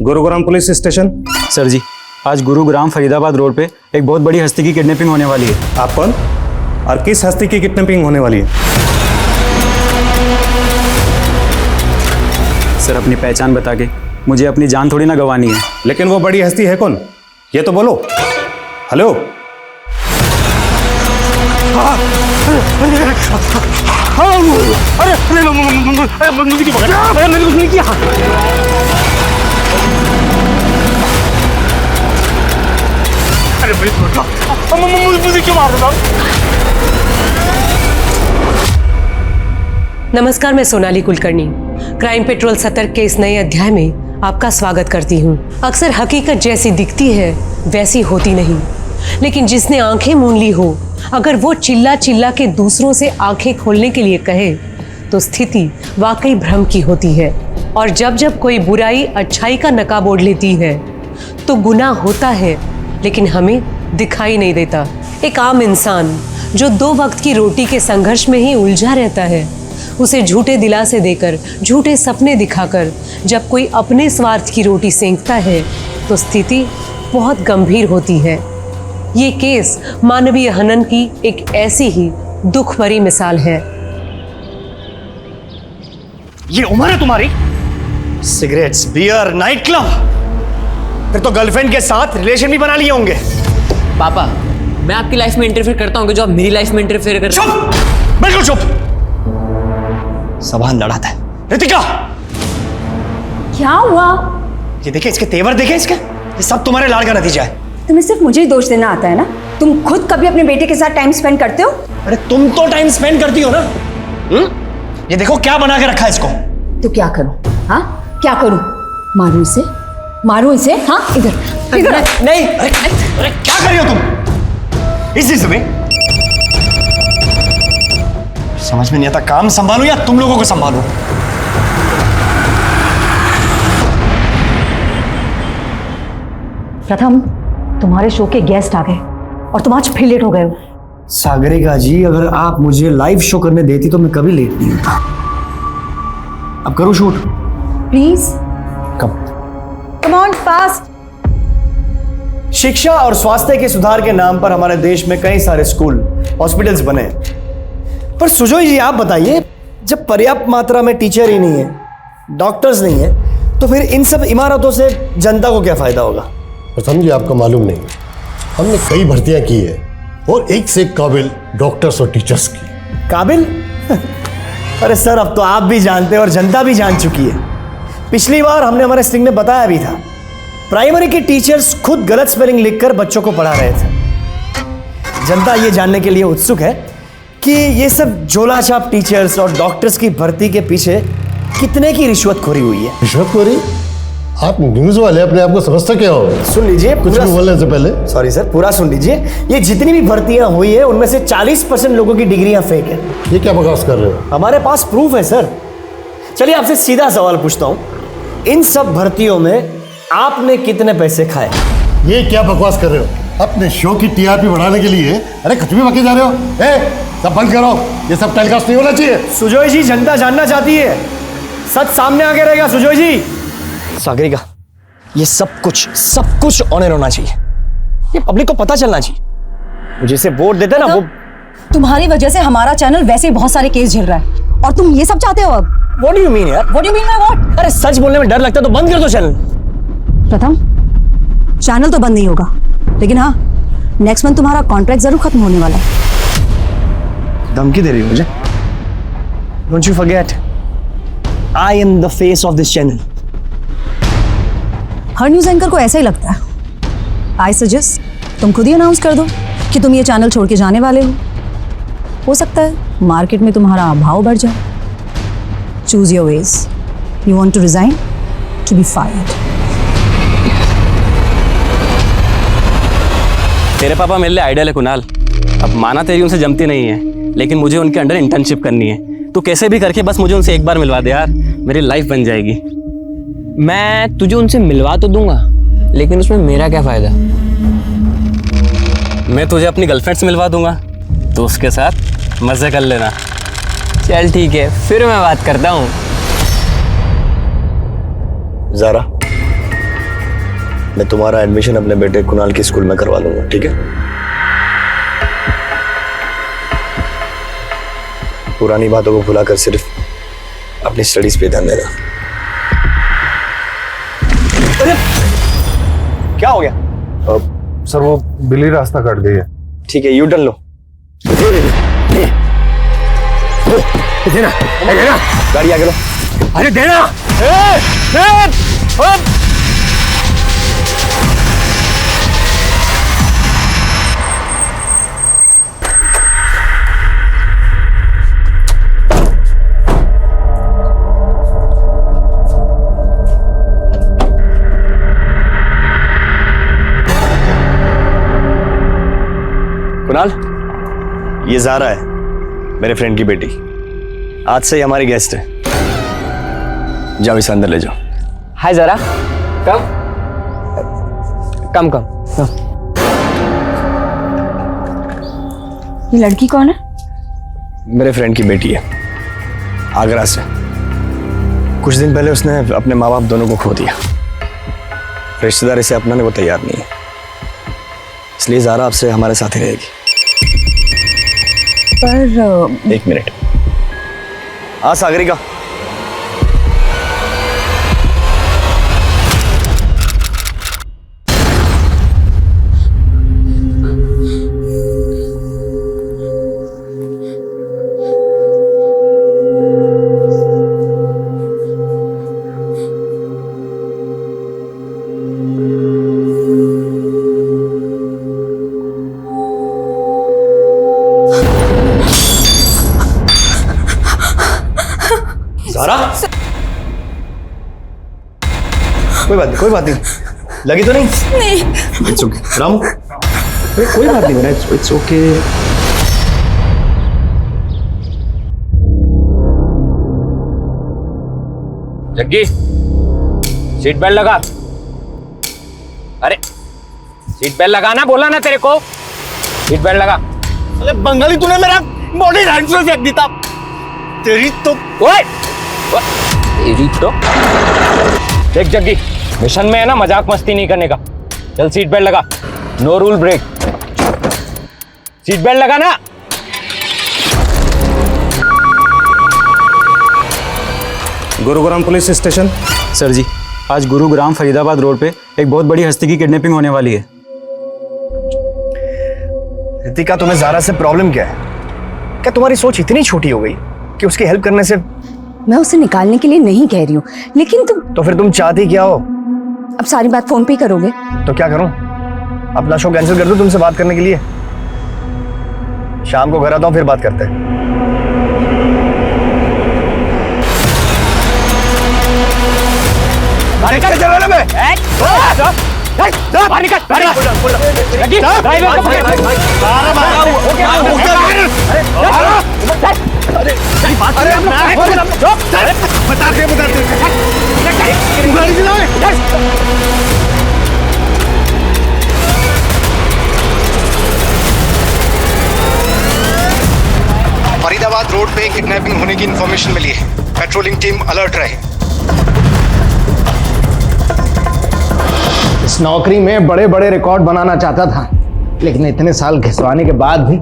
Gurugram police station. Sir जी, आज Gurugram Faridabad road पे एक बहुत बड़ी हस्ती की किडनैपिंग होने वाली है। आप कौन और किस हस्ती की किडनैपिंग होने वाली है? सर, अपनी पहचान बता के मुझे अपनी जान थोड़ी ना गंवानी है। लेकिन वो बड़ी हस्ती है कौन, ये तो बोलो। हेलो। अरे मुझे क्यों पकड़ा? मैंने कुछ नहीं किया। अरे मुझे क्यों मार रहा था? नमस्कार, मैं सोनाली कुलकर्णी क्राइम पेट्रोल सतर्क के इस नए अध्याय में आपका स्वागत करती हूँ। अक्सर हकीकत जैसी दिखती है वैसी होती नहीं, लेकिन जिसने आंखें मूंद ली हो, अगर वो चिल्ला चिल्ला के दूसरों से आंखें खोलने के लिए कहे तो स्थिति वाकई भ्रम की होती है। और जब जब कोई बुराई अच्छाई का नकाब ओढ़ लेती है तो गुनाह होता है, लेकिन हमें दिखाई नहीं देता। एक आम इंसान जो 2 वक्त की रोटी के संघर्ष में ही उलझा रहता है, उसे झूठे दिलासे देकर, झूठे सपने दिखाकर जब कोई अपने स्वार्थ की रोटी सेंकता है तो स्थिति बहुत गंभीर होती है। ये केस मानवीय हनन की एक ऐसी ही दुख भरी मिसाल है। ये उम्र है तुम्हारी? सिगरेट्स, बियर, नाइट क्लब, फिर तो गर्लफ्रेंड के साथ रिलेशन भी बना लिए होंगे। पापा, मैं आपकी लाइफ में इंटरफेयर करता हूँ जो आप मेरी लाइफ में इंटरफेयर कर रहे हैं? चुप, बिल्कुल चुप। जबान लड़ाता है। रितिका, क्या हुआ? ये देखे इसके तेवर, देखे इसके, ये सब तुम्हारे लाड़ का नतीजा है। तुम्हें सिर्फ मुझे ही दोष देना आता है ना? तुम खुद कभी अपने बेटे के साथ टाइम स्पेंड करते हो? अरे तुम तो टाइम स्पेंड करती हो ना। ये देखो क्या बना के रखा है इसको। तो क्या करूं? हाँ, क्या करूं? मारूं इसे? मारूं इसे? हाँ, इधर इधर। नहीं, अरे क्या कर रही हो तुम इसी समय? समझ में नहीं आता, काम संभालूं या तुम लोगों को संभालूं? प्रथम, तुम्हारे शो के गेस्ट आ गए और तुम आज फिर लेट हो गए हो। सागरिका जी, अगर आप मुझे लाइव शो करने देती तो मैं कभी लेट नहीं होता। अब करूं शूट? प्लीज कब? Come on, fast. शिक्षा और स्वास्थ्य के सुधार के नाम पर हमारे देश में कई सारे स्कूल, हॉस्पिटल्स बने, पर सुजोय जी आप बताइए, जब पर्याप्त मात्रा में टीचर ही नहीं है, डॉक्टर्स नहीं है, तो फिर इन सब इमारतों से जनता को क्या फायदा होगा? प्रथम जी, आपको मालूम नहीं, हमने कई भर्तियां की है और एक से एक काबिल डॉक्टर्स और टीचर्स की। काबिल? अरे सर, अब तो आप भी जानते हैं और जनता भी जान चुकी है। पिछली बार हमने हमारे स्ट्रिंग में बताया भी था, प्राइमरी के टीचर्स खुद गलत स्पेलिंग लिखकर बच्चों को पढ़ा रहे थे। जनता ये जानने के लिए उत्सुक है कि ये सब झोलाछाप टीचर्स और डॉक्टर्स की भर्ती के पीछे कितने की रिश्वतखोरी हुई है। रिश्वतखोरी? आप न्यूज वाले अपने आप को समझते क्या हो? सुन लीजिए, कुछ भी बोलने से पहले। सॉरी सर, पूरा सुन लीजिए। ये जितनी भी भर्तियां हुई है उनमें से 40% लोगों की डिग्रियां फेक है। ये क्या बकवास कर रहे हो? हमारे पास प्रूफ है सर। चलिए आपसे सीधा सवाल पूछता हूं, इन सब भर्तियों में आपने कितने पैसे खाए? ये क्या बकवास कर रहे हो? अपने शो की टीआरपी बढ़ाने के लिए अरे कुछ भी बके जा रहे हो। ए, सब बंद करो, ये सब टेलीकास्ट नहीं होना चाहिए। सुजोय जी, जनता जानना चाहती है, सच सामने आके रहेगा। सुजोय जी। सागरिका, ये सब कुछ ऑन एयर होना चाहिए, ये पब्लिक को पता चलना चाहिए। मुझे से वोट देते ना वो। तुम्हारी वजह से हमारा चैनल वैसे ही बहुत सारे केस झेल रहा है और तुम ये सब चाहते हो अब? What do you mean यार? What do you mean by what? अरे सच बोलने में डर लगता है तो बंद कर दो चैनल। प्रथम, चैनल तो बंद नहीं होगा, लेकिन हाँ, नेक्स्ट मंथ तुम्हारा कॉन्ट्रैक्ट जरूर खत्म होने वाला है। धमकी दे रही हो मुझे? Don't you forget, I am the face of this channel. Her news anchor को ऐसा ही लगता है। आई सजेस्ट तुम खुद ही अनाउंस कर दो कि तुम ये चैनल छोड़ के जाने वाले हो सकता है मार्केट में तुम्हारा भाव बढ़ जाए। Choose your wage. You want to resign, to be fired. तेरे पापा मेरे लिए आइडियल है कुणाल। अब माना तेरी उनसे जमती नहीं है, लेकिन मुझे उनके अंडर इंटर्नशिप करनी है। तू कैसे भी करके बस मुझे उनसे एक बार मिलवा दे यार, मेरी लाइफ बन जाएगी। मैं तुझे उनसे मिलवा तो दूंगा, लेकिन उसमें मेरा क्या फायदा? मैं तुझे अपनी गर्लफ्रेंड से मिलवा दूंगा, तो उसके साथ मजे कर लेना। चल ठीक है, फिर मैं बात करता हूँ। ज़ारा, मैं तुम्हारा एडमिशन अपने बेटे कुणाल के स्कूल में करवा लूंगा, ठीक है? पुरानी बातों को भुलाकर सिर्फ अपनी स्टडीज पे ध्यान देना। अरे क्या हो गया? सर वो बिल्ली रास्ता काट गई है। ठीक है, यू टर्न लो। देना, देना, गाड़ी आगे लो। अरे देना। कुणाल, ये ज़ारा है, मेरे फ्रेंड की बेटी। आज से ही हमारी गेस्ट है। जाओ इसे अंदर ले जाओ। हाय ज़ारा, कम कम कम। ये लड़की कौन है? मेरे फ्रेंड की बेटी है, आगरा से। कुछ दिन पहले उसने अपने माँ बाप दोनों को खो दिया। रिश्तेदार इसे अपनाने को तैयार नहीं है, इसलिए ज़ारा आपसे हमारे साथ ही रहेगी। पर एक मिनट। हाँ सागरिका, ज़ारा, कोई बात नहीं, लगी तो नहीं? नहीं। इट्स ओके रामू, कोई बात नहीं बेटा, it's okay. Jaggi, seat belt लगा। अरे सीट बेल्ट लगाना बोला ना तेरे को, सीट बेल्ट लगा। अरे बंगाली, तूने मेरा बॉडी राइट में फेंक दिया। तेरी तो ओए तेरी तो देख जग्गी, मिशन में है ना मजाक मस्ती नहीं करने का। चल सीट बेल्ट लगा, no rule break. Seat belt लगा ना। Gurugram police station. सर जी, आज गुरुग्राम फरीदाबाद रोड पे एक बहुत बड़ी हस्ती की किडनैपिंग होने वाली है। रितिका, तुम्हें ज़ारा से प्रॉब्लम क्या है? क्या तुम्हारी सोच इतनी छोटी हो गई कि उसकी हेल्प करने से? मैं उसे निकालने के लिए नहीं कह रही हूँ, लेकिन तुम तो फिर तुम चाहती क्या हो? अब सारी बात फोन पे ही करोगे? तो क्या करूं? अपना शो कैंसिल कर दूं तुमसे बात करने के लिए? शाम को घर आता हूं, फिर बात करते हैं। फरीदाबाद रोड पे किडनैपिंग होने की इंफॉर्मेशन मिली है। पेट्रोलिंग टीम अलर्ट रहे। इस नौकरी में बड़े बड़े रिकॉर्ड बनाना चाहता था, लेकिन इतने साल घिसवाने के बाद भी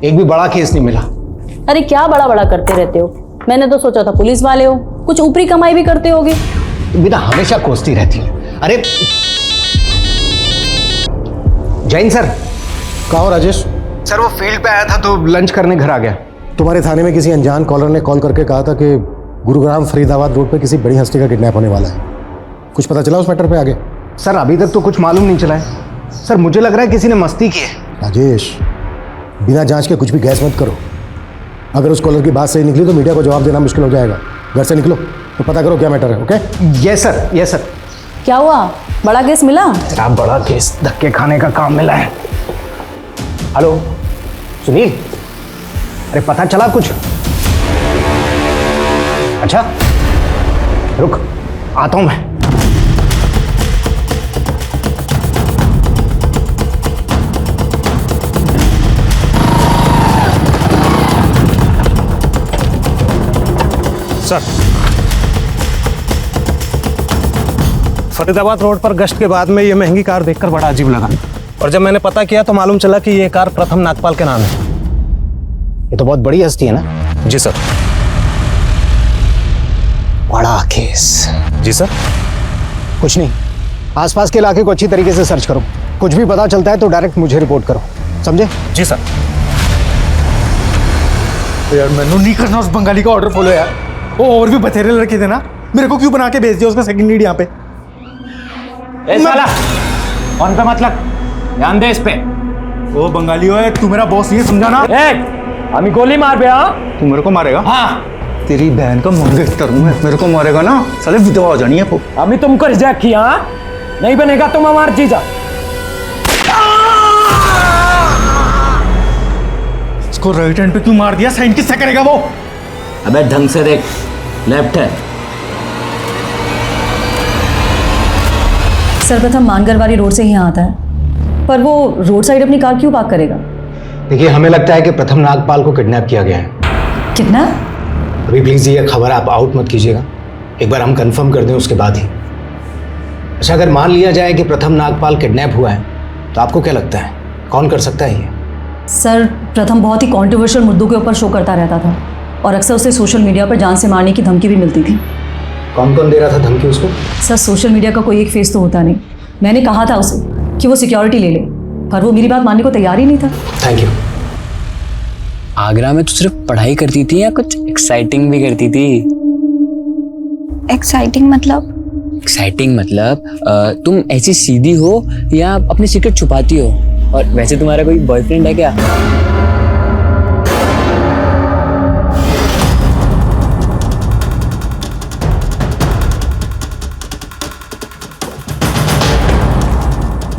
एक भी बड़ा केस नहीं मिला। अरे क्या बड़ा बड़ा करते रहते हो? मैंने तो सोचा था पुलिस वाले हो, कुछ ऊपरी कमाई भी करते होगे। बिना हमेशा कोसती रहती है। अरे जैन सर। कहा हो राजेश? सर वो फील्ड पे आया था तो लंच करने घर आ गया। तुम्हारे थाने में किसी अनजान कॉलर ने कॉल करके कहा था कि गुरुग्राम फरीदाबाद रोड पे किसी बड़ी हस्ती का किडनैप होने वाला है। कुछ पता चला उस मैटर पे आगे? सर अभी तक तो कुछ मालूम नहीं चला है। सर मुझे लग रहा है किसी ने मस्ती की है। राजेश, बिना जांच के कुछ भी गैस मत करो। अगर उस कॉलर की बात सही निकली तो मीडिया को जवाब देना मुश्किल हो जाएगा। घर से निकलो तो पता करो क्या मैटर है। Okay? Yes sir, yes sir. क्या हुआ, बड़ा केस मिला? तेरा बड़ा केस धक्के खाने का काम मिला है। हेलो सुनील, अरे पता चला कुछ? अच्छा रुक, आता हूं मैं। सर, फरीदाबाद रोड पर गश्त के बाद में ये महंगी कार देखकर बड़ा अजीब लगा, और जब मैंने पता किया तो मालूम चला कि ये कार प्रथम नागपाल के नाम है। ये तो बहुत बड़ी हस्ती है ना? जी सर। बड़ा केस। जी सर। कुछ नहीं, आसपास के इलाके को अच्छी तरीके से सर्च करो, कुछ भी पता चलता है तो डायरेक्ट मुझे रिपोर्ट करो, समझे? जी सर। यार मैंने नहीं करना उस बंगाली का ऑर्डर फॉलो यार, वो और भी बथेरे लड़के थे ना, मेरे को क्यों बना के भेज दिया उसका सेकंड लीड यहाँ पे? ए साला, कौन पे मतलब? ध्यान दे इस पे। ओ बंगाली हो, तू मेरा बॉस नहीं है, समझा ना? हमें गोली मार बे। हाँ तू मेरे को मारेगा? हाँ, तेरी बहन का मंगेतर हूँ मैं, मेरे को मारेगा ना साले विधवा हो जानी है वो। हमें तुमको रिजेक्ट किया, नहीं बनेगा तुम हमार जीजा। इसको राइट हैंड पे क्यों मार दिया? साइन किससे करेगा वो? अबे ढंग से देख, लेफ्ट है। सर्वप्रथम मानगरवारी रोड से ही आता है, पर वो रोड साइड अपनी कार क्यों पार्क करेगा? देखिए, हमें लगता है कि प्रथम नागपाल को किडनैप किया गया है। कितना? अभी प्लीज ये खबर आप आउट मत कीजिएगा, एक बार हम कंफर्म कर दें उसके बाद ही। अच्छा, अगर मान लिया जाए कि प्रथम नागपाल किडनैप हुआ है तो आपको क्या लगता है कौन कर सकता है ये? सर, प्रथम बहुत ही कॉन्ट्रोवर्शियल मुद्दों के ऊपर शो करता रहता था और अक्सर उसे सोशल मीडिया पर जान से मारने की धमकी भी मिलती थी। कौन कौन दे रहा था धमकी उसको? सर, सोशल मीडिया का कोई एक फेस तो होता नहीं। मैंने कहा था उसे कि वो सिक्योरिटी ले ले, पर वो मेरी बात मानने को तैयार ही नहीं था। Thank you. आगरा में तो सिर्फ पढ़ाई करती थी या कुछ एक्साइटिंग भी करती थी? एक्साइटिंग मतलब? एक्साइटिंग मतलब तुम ऐसी सीधी हो या अपनी सीक्रेट छुपाती हो? और वैसे तुम्हारा कोई बॉयफ्रेंड है क्या?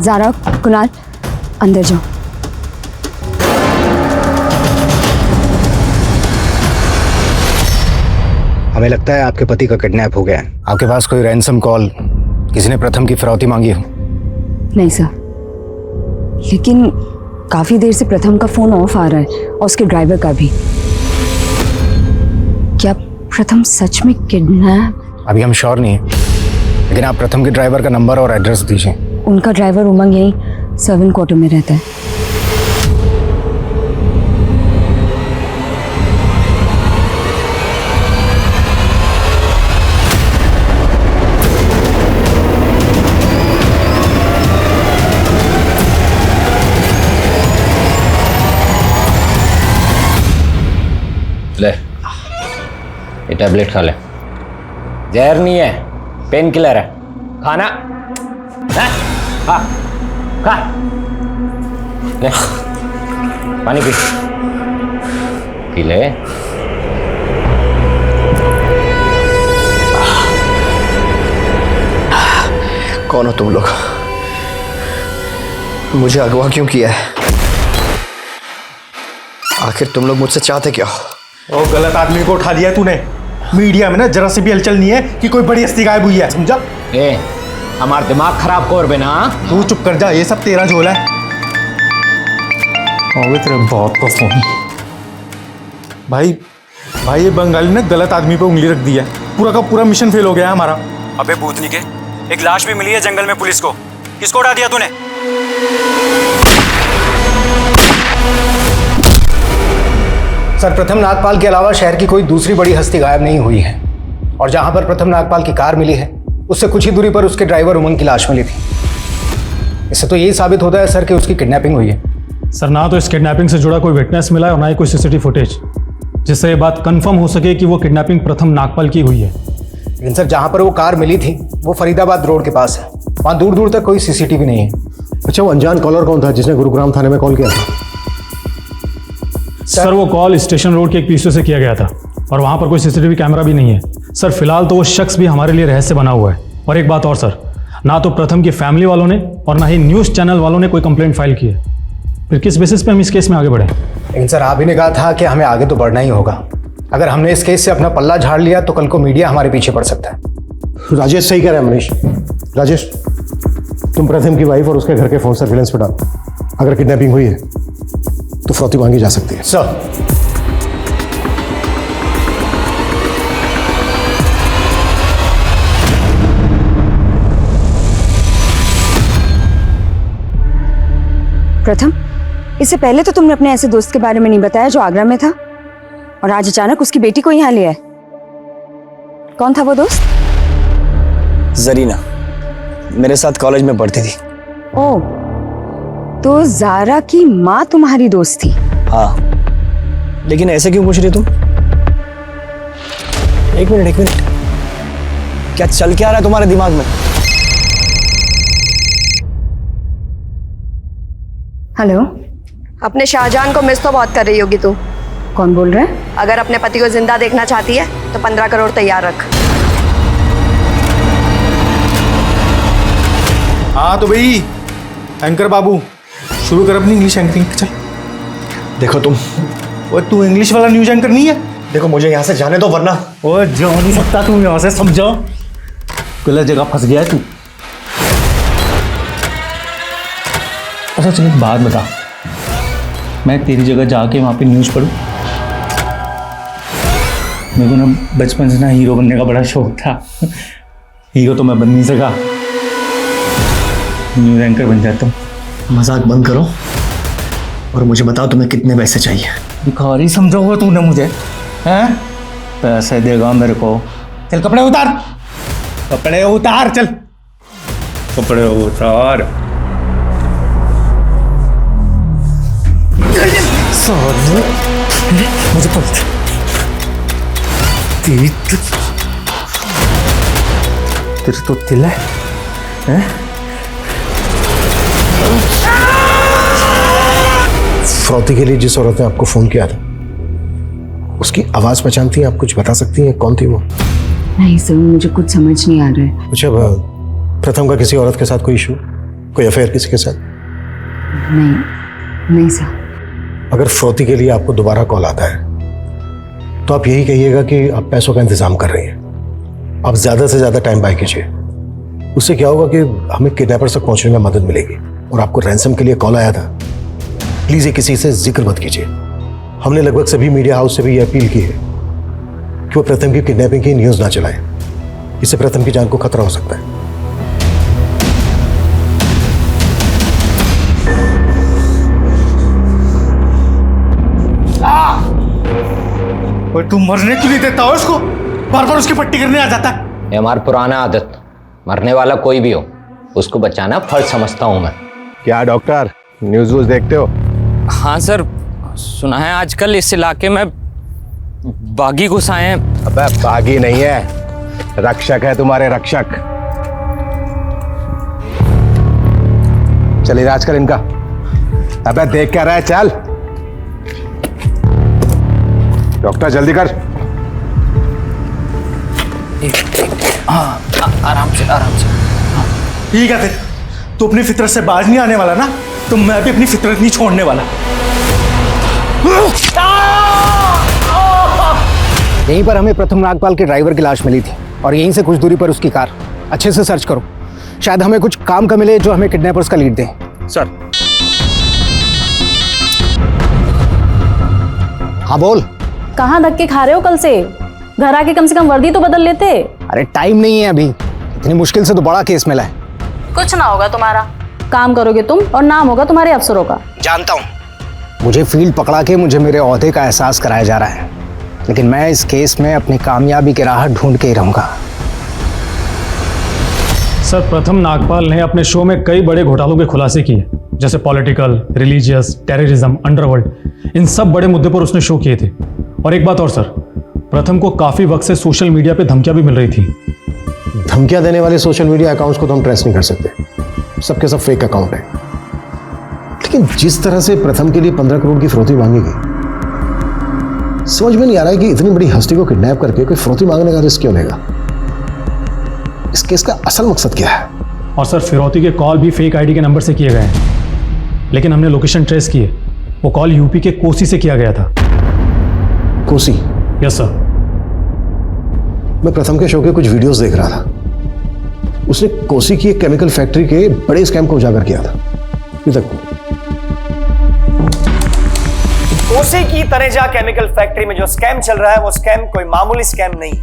ज़ारा, कुणाल, अंदर जाओ। हमें लगता है आपके पति का किडनैप हो गया है। आपके पास कोई रैंसम कॉल, किसी ने प्रथम की फिरौती मांगी हो? नहीं सर, लेकिन काफी देर से प्रथम का फोन ऑफ आ रहा है और उसके ड्राइवर का भी। क्या प्रथम सच में किडनैप? अभी हम श्योर नहीं है, लेकिन आप प्रथम के ड्राइवर का नंबर और एड्रेस दीजिए। उनका ड्राइवर उमंग यही सर्वेंट क्वार्टर में रहता है। ले, ये टैबलेट खा ले। जहर नहीं है, पेन किलर है। खाना है? खा खा ले, पानी पी ले। कौन हो तुम लोग? मुझे अगवा क्यों किया है? आखिर तुम लोग मुझसे चाहते क्या हो? ओ, गलत आदमी को उठा लिया तूने। मीडिया में ना जरा से भी हलचल नहीं है कि कोई बड़ी हस्ती गायब हुई है, समझा? हमारा दिमाग खराब कर बिना। तू चुप कर जा, ये सब तेरा झोला है। तेरे बहुत तो फोन। भाई ये बंगाली ने गलत आदमी पे उंगली रख दी है, पूरा का पूरा मिशन फेल हो गया है हमारा। अबे भूतनी के, एक लाश भी मिली है जंगल में पुलिस को। किसको उड़ा दिया तूने? सर, प्रथम नागपाल के अलावा शहर की कोई दूसरी बड़ी हस्ती गायब नहीं हुई है, और जहां पर प्रथम नागपाल की कार मिली है उससे कुछ ही दूरी पर उसके ड्राइवर उमंग की लाश मिली थी। इससे तो यही साबित होता है सर कि उसकी किडनैपिंग हुई है। सर, ना तो इस किडनैपिंग से जुड़ा कोई विटनेस मिला है और ना ही कोई सीसीटीवी फुटेज जिससे ये बात कंफर्म हो सके कि वो किडनैपिंग प्रथम नागपाल की हुई है। लेकिन सर, जहां पर वो कार मिली थी वो फरीदाबाद रोड के पास है, वहां दूर दूर तक कोई सीसीटीवी नहीं है। अच्छा, वो अनजान कॉलर कौन था जिसने गुरुग्राम थाने में कॉल किया था? सर, वो कॉल स्टेशन रोड के एक पीसीओ से किया गया था और वहां पर कोई सीसीटीवी कैमरा भी नहीं है। सर, फिलहाल तो वो शख्स भी हमारे लिए रहस्य बना हुआ है। और एक बात और सर, ना तो प्रथम की फैमिली वालों ने और ना ही न्यूज़ चैनल वालों ने कोई कंप्लेंट फाइल की है। फिर किस बेसिस पे हम इस केस में आगे बढ़े? लेकिन सर, आप ही ने कहा था कि हमें आगे तो बढ़ना ही होगा। अगर हमने इस केस से अपना पल्ला झाड़ लिया तो कल को मीडिया हमारे पीछे पड़ सकता है। राजेश सही कह रहा है मनीष। राजेश, तुम प्रथम की वाइफ और उसके घर के फोन सर्विलेंस पे डालो। अगर किडनैपिंग हुई है तो फिरौती मांगी जा सकती है। सर, प्रथम, इससे पहले तो तुमने अपने ऐसे दोस्त के बारे में नहीं बताया जो आगरा में था, और आज अचानक उसकी बेटी को यहाँ लिया है। कौन था वो दोस्त? जरीना, मेरे साथ कॉलेज में पढ़ती थी। ओह, तो जारा की माँ तुम्हारी दोस्त थी? हाँ, लेकिन ऐसे क्यों पूछ रही तुम? एक मिनट, क्या चल क्या रहा है तुम्हारे दिमाग में? हेलो, अपने शाहजहां को मिस तो बहुत कर रही होगी तू। कौन बोल रहा है? अगर अपने पति को जिंदा देखना चाहती है तो 15 करोड़ तैयार रख। हाँ तो भाई एंकर बाबू, शुरू कर अपनी इंग्लिश एंकरिंग। चल। देखो तुम, वो तू इंग्लिश वाला न्यूज एंकर नहीं है? देखो मुझे यहाँ से जाने दो, वरना वो जा नहीं सकता तू यहाँ से, समझो। गलत जगह फंस गया है तू। अच्छा चल एक बात बता, मैं तेरी जगह जाके वहाँ पे न्यूज़ पढ़ूँ? मेरे को ना बचपन से ना हीरो बनने का बड़ा शौक था। हीरो तो मैं बन नहीं सका, न्यूज़ एंकर बन जाता हूँ। मजाक बंद करो और मुझे बताओ तुम्हें कितने पैसे चाहिए। भिखारी समझा हुआ तूने मुझे, हैं? पैसे देगा मेरे को? चल कपड़े उतार, कपड़े उतार, चल कपड़े उतार। मुझे पता तेरी तो दिल है, हैं? फ्रौती के लिए जिस औरत ने आपको फोन किया था, उसकी आवाज पहचानती हैं आप? कुछ बता सकती हैं कौन थी वो? नहीं सर, मुझे कुछ समझ नहीं आ रहा है। अच्छा, प्रथम का किसी औरत के साथ कोई इशू, कोई अफेयर किसी के साथ? नहीं सर। अगर फ्रौती के लिए आपको दोबारा कॉल आता है तो आप यही कहिएगा कि आप पैसों का इंतजाम कर रही हैं। आप ज्यादा से ज्यादा टाइम बाय कीजिए। उससे क्या होगा कि हमें किडनैपर तक पहुंचने में मदद मिलेगी। और आपको रैंसम के लिए कॉल आया था, प्लीज ये किसी से जिक्र मत कीजिए। हमने लगभग सभी मीडिया हाउस से भी ये अपील की है कि वो प्रथम की किडनैपिंग की न्यूज ना चलाएं। इससे प्रथम की जान को खतरा हो सकता है। और तू मरने क्यों नहीं देता हो उसको? बार बार उसकी पट्टी करने आ जाता है। ये हमारी पुराना आदत, मरने वाला कोई भी हो उसको बचाना फर्ज समझता हूं मैं। क्या डॉक्टर, न्यूज व्यूज देखते हो? हाँ सर, सुना है आजकल इस इलाके में बागी घुस आए हैं। अबे बागी नहीं है, रक्षक है तुम्हारे, रक्षक। चल इलाज कर इनका। अबे देख क्या रहा है, चल डॉक्टर जल्दी कर। हाँ आराम से आराम से। ठीक है, तू अपनी फितरत से बाज नहीं आने वाला ना, तो मैं भी अपनी फितरत नहीं छोड़ने वाला। यहीं पर हमें प्रथम नागपाल के ड्राइवर की लाश मिली थी और यहीं से कुछ दूरी पर उसकी कार। अच्छे से सर्च करो, शायद हमें कुछ काम का मिले जो हमें किडनैपर्स का लीड दे। सर। हाँ बोल। कहाँ धक्के खा रहे हो कल से? घर आके कम से कम वर्दी तो बदल लेते। अरे टाइम नहीं है अभी, इतनी मुश्किल से तो बड़ा केस मिला है। कुछ ना होगा तुम्हारा, काम करोगे तुम और नाम होगा तुम्हारे अफसरों का। जानता हूँ, मुझे फील्ड पकड़ा के मुझे मेरे ओहदे का एहसास कराया जा रहा है, लेकिन मैं इस केस में अपनी कामयाबी की राह ढूंढ के ही रहूंगा। सर, प्रथम नागपाल ने अपने शो में कई बड़े घोटालों के खुलासे किए, जैसे पॉलिटिकल, रिलीजियस, टेररिज्म, अंडरवर्ल्ड। इन सब बड़े मुद्दे पर उसने शो किए थे। और एक बात और सर, प्रथम को काफी वक्त से सोशल मीडिया पे धमकियां भी मिल रही थी। धमकियां देने वाले सोशल मीडिया अकाउंट्स को तो हम ट्रेस नहीं कर सकते, सबके सब फेक अकाउंट है। लेकिन जिस तरह से प्रथम के लिए 15 करोड़ की फिरौती मांगी गई, समझ में नहीं आ रहा है कि इतनी बड़ी हस्ती को किडनैप करके कोई फिरौती मांगने का रिस्क क्यों लेगा। इस केस का असल मकसद क्या है? और सर, फिरौती के कॉल भी फेक आईडी के नंबर से किए गए हैं, लेकिन हमने लोकेशन ट्रेस की है। वो कॉल यूपी के कोसी से किया गया था। कोसी? Yes sir. मैं प्रथम के शो के कुछ वीडियोस देख रहा था। उसने कोसी की एक केमिकल फैक्ट्री के बड़े स्कैम को उजागर किया था। कोसी की तनेजा केमिकल फैक्ट्री में जो स्कैम चल रहा है, वो स्कैम कोई मामूली स्कैम नहीं।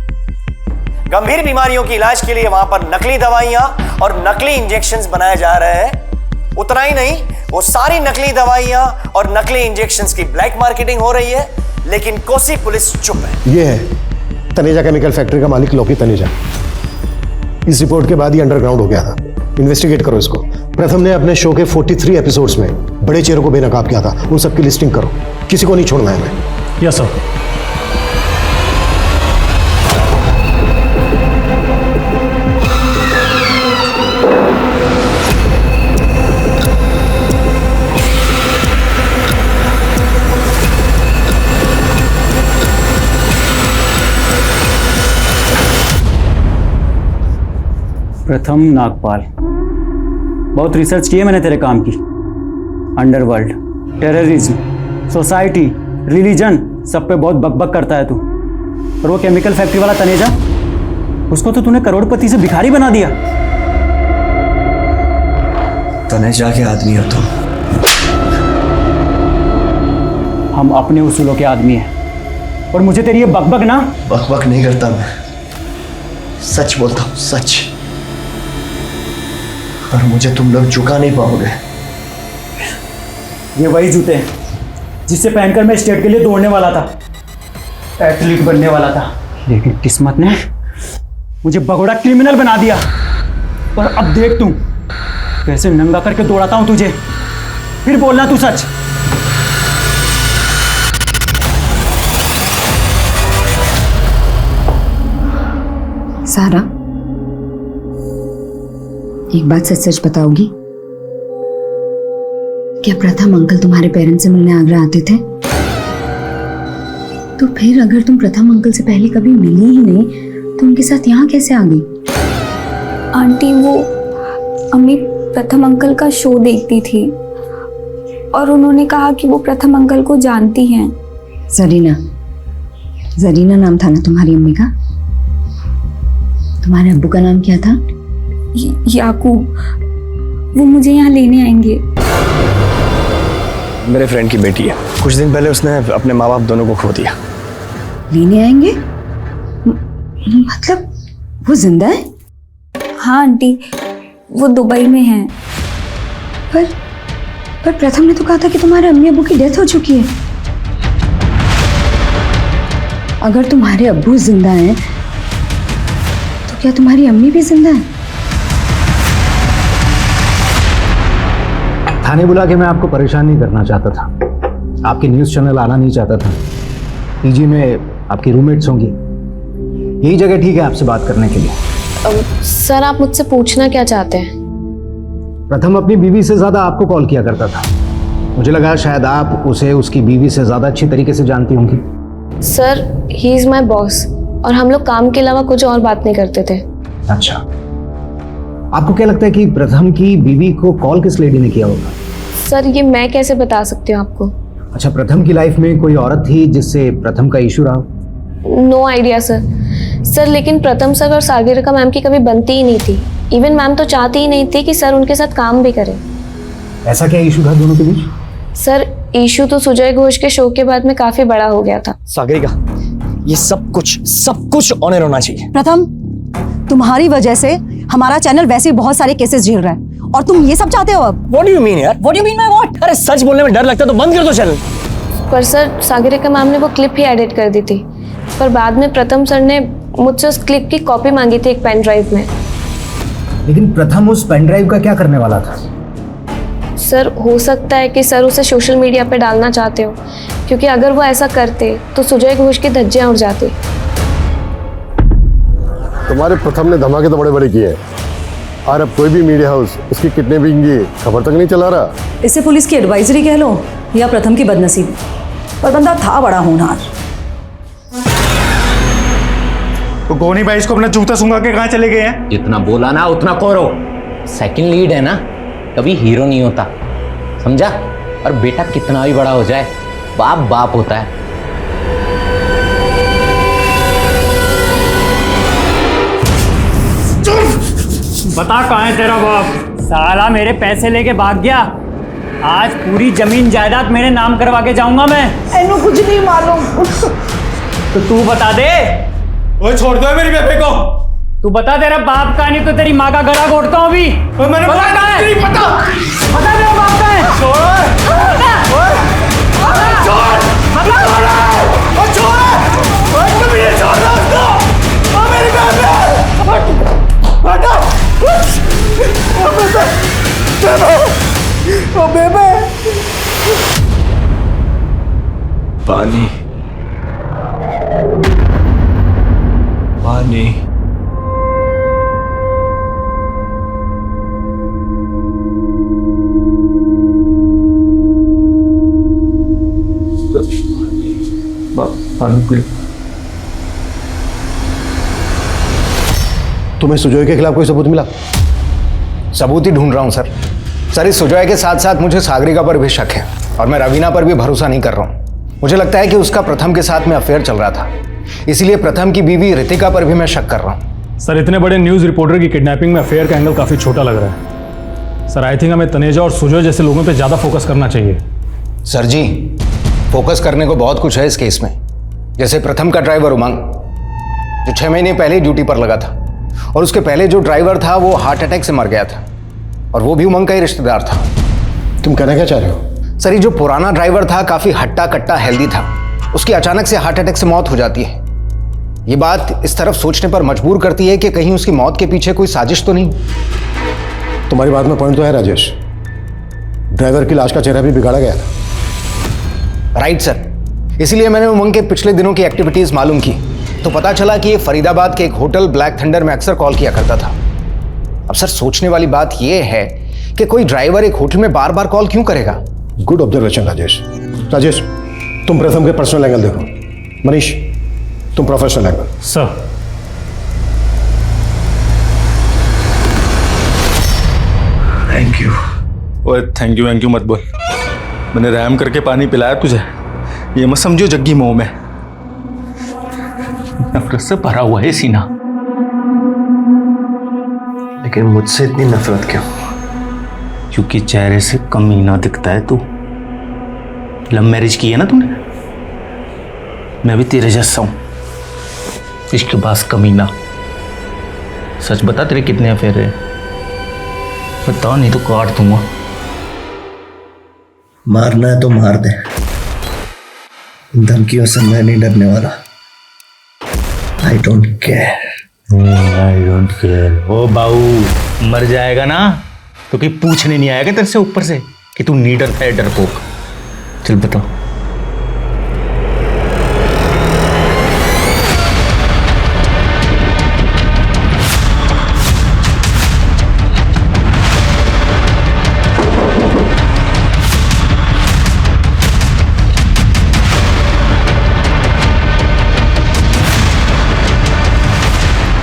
गंभीर बीमारियों की इलाज के लिए वहां पर नकली दवाइयां और नकली इंजेक्शंस बनाए जा रहे हैं, उतना ही नहीं, वो सारी नकली दवाइयां और नकली इंजेक्शंस की ब्लैक मार्केटिंग हो रही है, लेकिन कोसी पुलिस चुप है। ये है तनेजा केमिकल फैक्ट्री का मालिक लोकी तनेजा। इस रिपोर्ट के बाद ही अंडरग्राउंड हो गया था। इन्वेस्टिगेट करो इसको। प्रथम ने अपने शो के 43 एपिसोड्स में बड़े चेहरों को बेनकाब किया था, उन सबकी लिस्टिंग करो, किसी को नहीं छोड़ना है हमें। Yes sir. प्रथम नागपाल, बहुत रिसर्च की है मैंने तेरे काम की। अंडरवर्ल्ड, टेररिज्म, सोसाइटी, रिलीजन, सब पे बहुत बकबक करता है तू। और वो केमिकल फैक्ट्री वाला तनेजा, उसको तो तूने करोड़पति से भिखारी बना दिया। तनेजा के आदमी हो तुम। हम अपने उसूलों के आदमी हैं और मुझे तेरी ये बकबक ना। बकबक नहीं करता मैं, सच बोलता हूँ, सच। और मुझे तुम लोग झुका नहीं पाओगे। ये वही जूते हैं जिससे पहनकर मैं स्टेट के लिए दौड़ने वाला था, एथलीट बनने वाला था, लेकिन किस्मत ने मुझे भगोड़ा क्रिमिनल बना दिया। और अब देख तू कैसे नंगा करके दौड़ाता हूं तुझे। फिर बोलना तू सच। सारा, एक बात सच सच बताओगी? क्या प्रथम अंकल तुम्हारे पेरेंट्स से मिलने आगरा आते थे? तो फिर अगर तुम प्रथम अंकल से पहले कभी मिली ही नहीं तो उनके साथ यहाँ कैसे आ गई? आंटी, वो अम्मी प्रथम अंकल का शो देखती थी और उन्होंने कहा कि वो प्रथम अंकल को जानती हैं। जरीना, जरीना नाम था ना तुम्हारी अम्मी का? तुम्हारे अब्बू का नाम क्या था? याकूब। वो मुझे यहाँ लेने आएंगे। मेरे फ्रेंड की बेटी है। कुछ दिन पहले उसने अपने माँ बाप दोनों को खो दिया। लेने आएंगे? मतलब वो जिंदा है? हाँ आंटी, वो दुबई में है। पर प्रथम ने तो कहा था कि तुम्हारे अम्मी अब्बू की डेथ हो चुकी है। अगर तुम्हारे अब्बू जिंदा हैं तो क्या तुम्हारी अम्मी भी जिंदा है? थाने बुला के मैं आपको परेशान नहीं करना चाहता था, आपके न्यूज़ चैनल आना नहीं चाहता था। पीजी में आपकी रूममेट्स होंगी, यही जगह ठीक है आपसे बात करने के लिए। सर, आप मुझसे पूछना क्या चाहते हैं? प्रथम अपनी बीवी से ज़्यादा आपको कॉल किया करता था। मुझे लगा शायद आप उसे उसकी बीवी से ज़्यादा अच्छी तरीके से जानती होंगी। Sir, he is my boss और हम लोग काम के अलावा कुछ और बात नहीं करते थे। अच्छा, आपको क्या लगता है कि प्रथम की बीवी को कॉल किस लेडी ने किया होगा? सर, ये मैं कैसे बता सकती हूँ आपको? अच्छा, प्रथम की लाइफ में कोई औरत थी जिससे प्रथम का इशू रहा? नो आइडिया सर, लेकिन प्रथम सर और सागरिका मैम की कभी बनती ही नहीं थी। इवन मैम तो चाहती ही नहीं थी कि सर उनके साथ काम भी करें। ऐसा क्या इशू था दोनों के बीच? सर, इशू तो सुजय घोष के शो के बाद में काफी बड़ा हो गया था। सागरिका, ये सब कुछ ऑनर होना चाहिए। प्रथम, तुम्हारी वजह से हमारा चैनल वैसे ही बहुत सारे केसेस झेल रहा है और तुम ये सब चाहते हो अब? What do you mean यार? What do you mean by what? अरे सच बोलने में डर लगता है तो बंद कर दो चैनल। पर सर, सागरिका मैम ने वो क्लिप ही एडिट कर दी थी, पर बाद में प्रथम सर ने मुझसे उस क्लिप की कॉपी मांगी थी एक पेन ड्राइव में। लेकिन प्रथम उस पेन ड्राइव का क्या करने वाला था? सर, हो सकता है कि सर उसे सोशल मीडिया पे डालना चाहते हो, क्योंकि अगर वो ऐसा करते तो सुजय घोष की धज्जियां उड़ जाती। तुम्हारे प्रथम ने धमाके तो बड़े बड़े किए हैं और अब कोई भी मीडिया हाउस उसकी किडनैपिंग की खबर तक नहीं चला रहा। इसे पुलिस की एडवाइजरी कह लो या प्रथम की बदनसीबी, पर बंदा था बड़ा होनहार। तो गोनी भाई इसको अपना जूता सूंघा के कहाँ चले गए हैं? जितना बोला ना उतना करो। सेकंड लीड है ना, कभी हीरो नहीं होता, समझा? और बेटा कितना भी बड़ा हो जाए, बाप बाप होता है। बता कहाँ है तेरा बाप? साला मेरे पैसे लेके भाग गया। आज पूरी जमीन जायदाद मेरे नाम करवा के जाऊंगा मैं। इन्हें कुछ नहीं मालूम। तो तू बता दे। ओए छोड़ दो मेरी बेबे को। तू बता तेरा बाप का, नहीं तो तेरी माँ का गला घोटता हूँ अभी। मैंने बता कहाँ है? नहीं पता। बता तेरा बाप का है। पानी पानी पानी पी। तुम्हें सुजॉय के खिलाफ कोई सबूत मिला? सबूत ही ढूंढ रहा हूं सर इस सुजॉय के साथ साथ मुझे सागरिका पर भी शक है और मैं रवीना पर भी भरोसा नहीं कर रहा हूं। मुझे लगता है कि उसका प्रथम के साथ में अफेयर चल रहा था, इसीलिए प्रथम की बीवी रितिका पर भी मैं शक कर रहा हूं। सर इतने बड़े न्यूज़ रिपोर्टर की किडनैपिंग में अफेयर का एंगल काफ़ी छोटा लग रहा है। सर आई थिंक हमें तनेजा और सुजॉय जैसे लोगों पे ज़्यादा फोकस करना चाहिए। सर जी, फोकस करने को बहुत कुछ है इस केस में। जैसे प्रथम का ड्राइवर उमंग, जो 6 महीने पहले ड्यूटी पर लगा था, और उसके पहले जो ड्राइवर था वो हार्ट अटैक से मर गया था, और वो भी उमंग का ही रिश्तेदार था। तुम कहना क्या चाह रहे हो? सर, ये जो पुराना ड्राइवर था काफी हट्टा कट्टा हेल्दी था, उसकी अचानक से हार्ट अटैक से मौत हो जाती है। ये बात इस तरफ सोचने पर मजबूर करती है कि कहीं उसकी मौत के पीछे कोई साजिश तो नहीं। तुम्हारी बात में पॉइंट तो है राजेश, ड्राइवर की लाश का चेहरा भी बिगाड़ा गया था। राइट सर, इसीलिए मैंने उमंग के पिछले दिनों की एक्टिविटीज मालूम की, तो पता चला कि ये फरीदाबाद के एक होटल ब्लैक थंडर में अक्सर कॉल किया करता था। अब सर, सोचने वाली बात यह है कि कोई ड्राइवर एक होटल में बार बार कॉल क्यों करेगा? Good observation Rajesh. राजेश, तुम प्रथम के पर्सनल एंगल देखो। मनीष, तुम professional angle. Sir thank you. ओए थैंक यू मत बोल, मैंने रहम करके पानी पिलाया तुझे, ये मत समझो जग्गी मुंह में। नफरत से भरा हुआ है सीना। लेकिन मुझसे इतनी नफरत क्यों? क्योंकि चेहरे से कमीना दिखता है तू। लव मैरिज की है ना तूने, मैं भी तेरे जैसा हूं, इसके पास कमीना। सच बता, तेरे कितने अफेयर है? बता, नहीं तो काट दूंगा। मारना है तो मार दे, धमकियों से मैं नहीं डरने वाला। I don't care. ओ बाऊ, मर जाएगा ना तो कि पूछने नहीं आएगा तेरे से ऊपर से कि तू नीडर था या डरपोक। चल बता।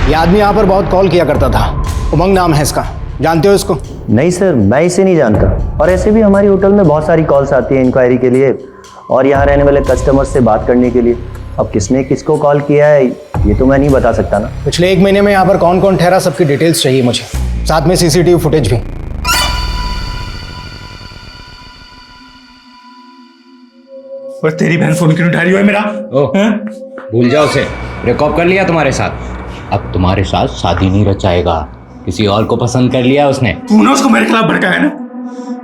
ये आदमी यहाँ पर बहुत कॉल किया करता था, उमंग नाम है इसका, जानते हो इसको? नहीं सर, मैं इसे नहीं जानता, और ऐसे भी हमारी होटल में बहुत सारी कॉल्स आती हैं इंक्वायरी के लिए और यहाँ रहने वाले कस्टमर से बात करने के लिए। अब किसने किसको कॉल किया है ये तो मैं नहीं बता सकता ना। पिछले 1 महीने में यहाँ पर कौन कौन ठहरा, सबकी डिटेल्स चाहिए मुझे, साथ में सीसीटीवी फुटेज भी। और तेरी बहन फोन क्यों उठा रही है मेरा? भूल जाओ उसे, ब्रेकअप कर लिया तुम्हारे साथ, अब तुम्हारे साथ शादी नहीं रचाएगा, किसी और को पसंद कर लिया उसने। तूने उसको मेरे खिलाफ भड़काया है ना,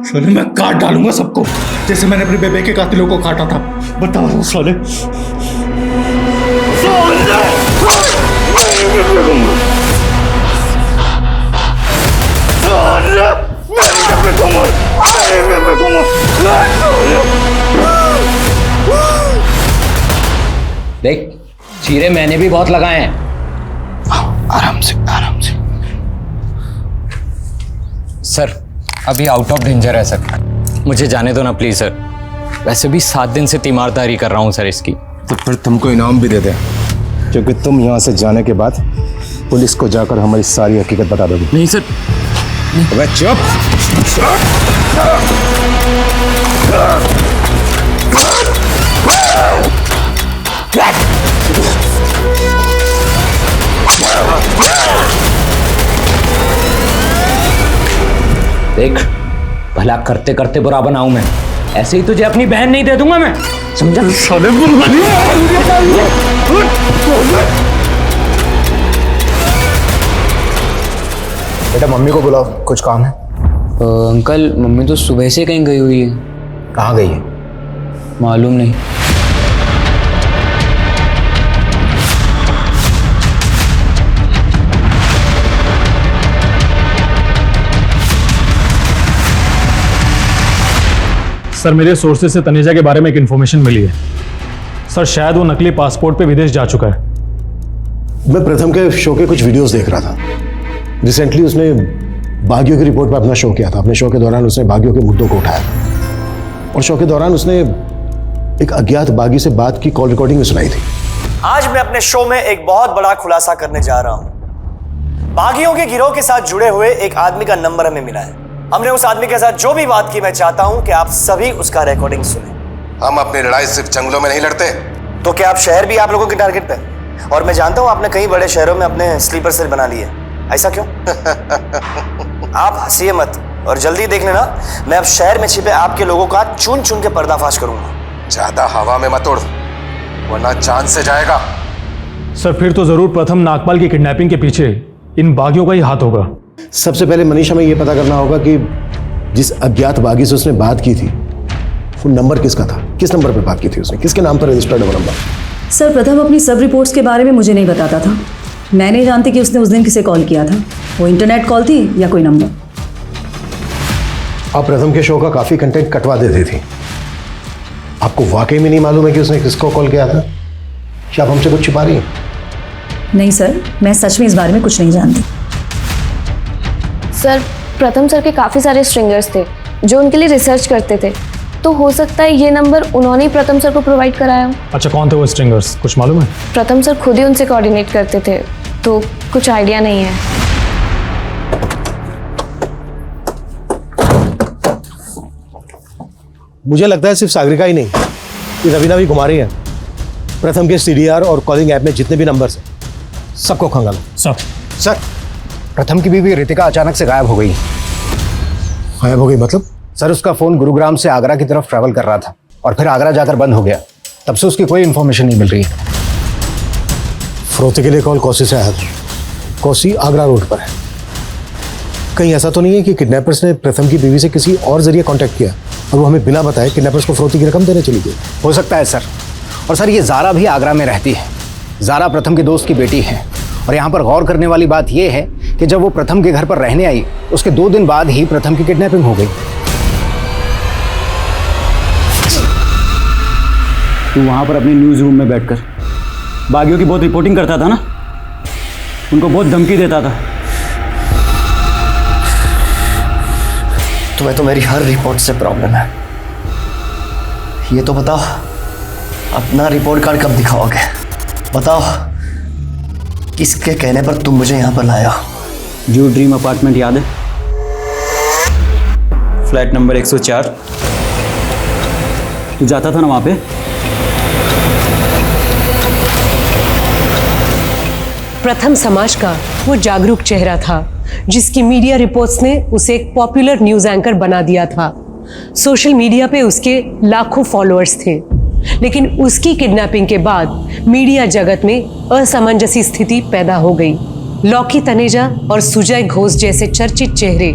साले मैं काट डालूंगा सबको, जैसे मैंने अपने बेबे के कातिलों को काटा था। बताओ साले। देख, चीरे मैंने भी बहुत लगाए हैं। आराम से आराम से। सर, अभी आउट ऑफ डेंजर है सर, मुझे जाने दो ना प्लीज सर। वैसे भी 7 दिन से तीमारदारी कर रहा हूँ सर इसकी। तो फिर तुमको इनाम भी दे दे, क्योंकि तुम यहाँ से जाने के बाद पुलिस को जाकर हमारी सारी हकीकत बता दोगे। नहीं सर। अबे चुप। देख, भला करते करते बुरा बनाऊं मैं, ऐसे ही तुझे अपनी बहन नहीं दे दूंगा मैं, समझा? बेटा मम्मी को बुलाओ, कुछ काम है। अंकल मम्मी तो सुबह से कहीं गई हुई है। कहाँ गई है? मालूम नहीं। सर मेरे सोर्सेज से तनेजा के बारे में एक इन्फॉर्मेशन मिली है। सर शायद वो नकली पासपोर्ट पे विदेश जा चुका है। मैं प्रथम के शो के कुछ वीडियोस देख रहा था। रिसेंटली उसने बागियों की रिपोर्ट पर अपना शो किया था। अपने शो के दौरान उसने बागियों के मुद्दों को उठाया और शो के दौरान उसने एक अज्ञात बागी से बात की कॉल रिकॉर्डिंग भी सुनाई थी। आज मैं अपने शो में एक बहुत बड़ा खुलासा करने जा रहा हूं। बागियों के गिरोह के साथ जुड़े हुए एक आदमी का नंबर हमें मिला है। हमने उस आदमी के साथ जो भी बात की, मैं चाहता हूं कि आप सभी उसका रिकॉर्डिंग सुने। हम अपनी लड़ाई सिर्फ जंगलों में नहीं लड़ते। तो क्या आप शहर भी आप लोगों के टारगेट पे? और मैं जानता हूं आपने कई बड़े शहरों में अपने स्लीपर सेल बना लिए, ऐसा क्यों? आप हंसिए मत और जल्दी देख लेना, मैं अब शहर में छिपे आपके लोगों का चुन चुन के पर्दाफाश करूंगा। ज्यादा हवा में मत उड़, वरना जान से जाएगा। सर फिर तो जरूर प्रथम नागपाल की किडनैपिंग के पीछे इन बागियों का ही हाथ होगा। सबसे पहले मनीष हमें यह पता करना होगा कि जिस अज्ञात बागी से उसने बात की थी वो नंबर किसका था, किस नंबर पर बात की थी उसने, किसके नाम पर रजिस्टर्ड है वो नंबर। सर प्रथम अपनी सब रिपोर्ट्स के बारे में मुझे नहीं बताता था। मैं नहीं जानती कि उसने उस दिन किसे कॉल किया था, वो इंटरनेट कॉल थी या कोई नंबर। आप प्रथम के शो का काफी कंटेंट कटवा देती थी। आपको वाकई में नहीं मालूम है कि उसने किसको कॉल किया था? क्या आप हमसे कुछ छिपा रही हैं? नहीं सर, मैं सच में इस बारे में कुछ नहीं जानती। सर प्रथम सर के काफ़ी सारे स्ट्रिंगर्स थे जो उनके लिए रिसर्च करते थे, तो हो सकता है ये नंबर उन्होंने ही प्रथम सर को प्रोवाइड कराया हो। अच्छा कौन थे वो स्ट्रिंगर्स, कुछ मालूम है? प्रथम सर खुद ही उनसे कोऑर्डिनेट करते थे, तो कुछ आइडिया नहीं है। मुझे लगता है सिर्फ सागरिका ही नहीं, ये रवीना भी घुमा रही है। प्रथम के सीडीआर और कॉलिंग ऐप में जितने भी नंबर्स हैं सबको खंगालो। सर प्रथम की बीवी रितिका अचानक से गायब हो गई। गायब हो गई मतलब? सर उसका फोन गुरुग्राम से आगरा की तरफ ट्रैवल कर रहा था और फिर आगरा जाकर बंद हो गया। तब से उसकी कोई इन्फॉर्मेशन नहीं मिल रही है। फरोख्ती के लिए कॉल कौसी से आया था। कौसी आगरा रोड पर है। कहीं ऐसा तो नहीं है कि किडनैपर्स ने प्रथम की बीवी से किसी और जरिए कांटेक्ट किया और वो हमें बिना बताए किडनैपर्स को फरोख्ती की रकम देने चली गई? हो सकता है सर। और सर ये ज़ारा भी आगरा में रहती है। ज़ारा प्रथम के दोस्त की बेटी है। और यहाँ पर गौर करने वाली बात यह है कि जब वो प्रथम के घर पर रहने आई उसके 2 दिन बाद ही प्रथम की किडनैपिंग हो गई। तू वहाँ पर अपनी न्यूज़ रूम में बैठकर बागियों की बहुत रिपोर्टिंग करता था ना, उनको बहुत धमकी देता था। तुम्हें तो मेरी हर रिपोर्ट से प्रॉब्लम है। ये तो बताओ अपना रिपोर्ट कार्ड कब दिखाओगे? बताओ किसके कहने पर तुम मुझे यहाँ पर लाया? जो ड्रीम अपार्टमेंट याद है? Flat number 104। तू जाता था ना वहाँ पे? प्रथम समाज का वो जागरूक चेहरा था जिसकी मीडिया रिपोर्ट्स ने उसे एक पॉपुलर न्यूज एंकर बना दिया था। सोशल मीडिया पे उसके लाखों फॉलोअर्स थे, लेकिन उसकी किडनैपिंग के बाद मीडिया जगत में असमंजसी स्थिति पैदा हो गई। लॉकी तनेजा और सुजय घोष जैसे चर्चित चेहरे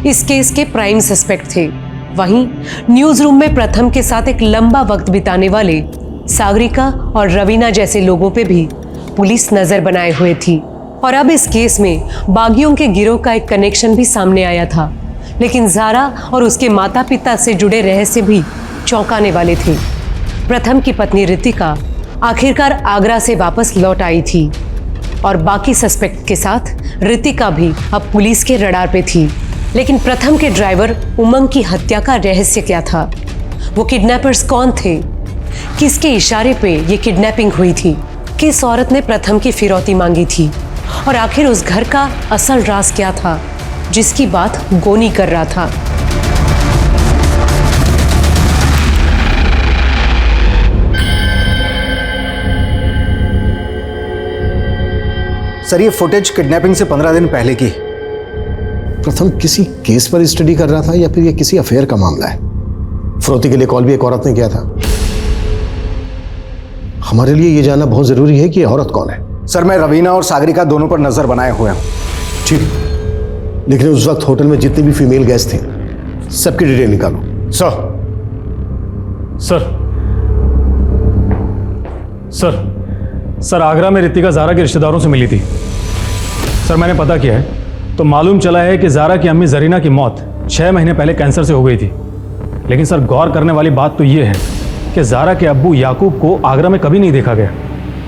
इस केस के प्राइम सस्पेक्ट थे। वहीं न्यूज रूम में प्रथम के साथ एक लंबा वक्त बिताने वाले सागरिका और रवीना जैसे लोगों पे भी पुलिस नजर बनाए हुए थी। और अब इस केस में बागियों के गिरोह का एक कनेक्शन भी सामने आया था, लेकिन ज़ारा और उसके माता पिता से जुड़े रहस्य भी चौंकाने वाले थे। प्रथम की पत्नी रितिका आखिरकार आगरा से वापस लौट आई थी और बाकी सस्पेक्ट के साथ रितिका भी अब पुलिस के रडार पे थी। लेकिन प्रथम के ड्राइवर उमंग की हत्या का रहस्य क्या था? वो किडनैपर्स कौन थे? किसके इशारे पे ये किडनैपिंग हुई थी? किस औरत ने प्रथम की फिरौती मांगी थी? और आखिर उस घर का असल राज क्या था जिसकी बात गोनी कर रहा था? सर ये फुटेज किडनैपिंग से 15 दिन पहले की। प्रथम किसी केस पर स्टडी कर रहा था या फिर ये किसी अफेयर का मामला है? फरोख्ती के लिए कॉल भी एक औरत ने किया था। हमारे लिए ये जानना बहुत जरूरी है कि ये औरत कौन है। सर मैं रवीना और सागरिका दोनों पर नजर बनाए हुए हूं। ठीक, लेकिन उस वक्त होटल में जितनी भी फीमेल गेस्ट थी सबकी डिटेल निकालो। सर आगरा में रितिका ज़ारा के रिश्तेदारों से मिली थी। सर मैंने पता किया है तो मालूम चला है कि ज़ारा की अम्मी जरीना की मौत 6 महीने पहले कैंसर से हो गई थी। लेकिन सर गौर करने वाली बात तो ये है कि ज़ारा के अब्बू याकूब को आगरा में कभी नहीं देखा गया।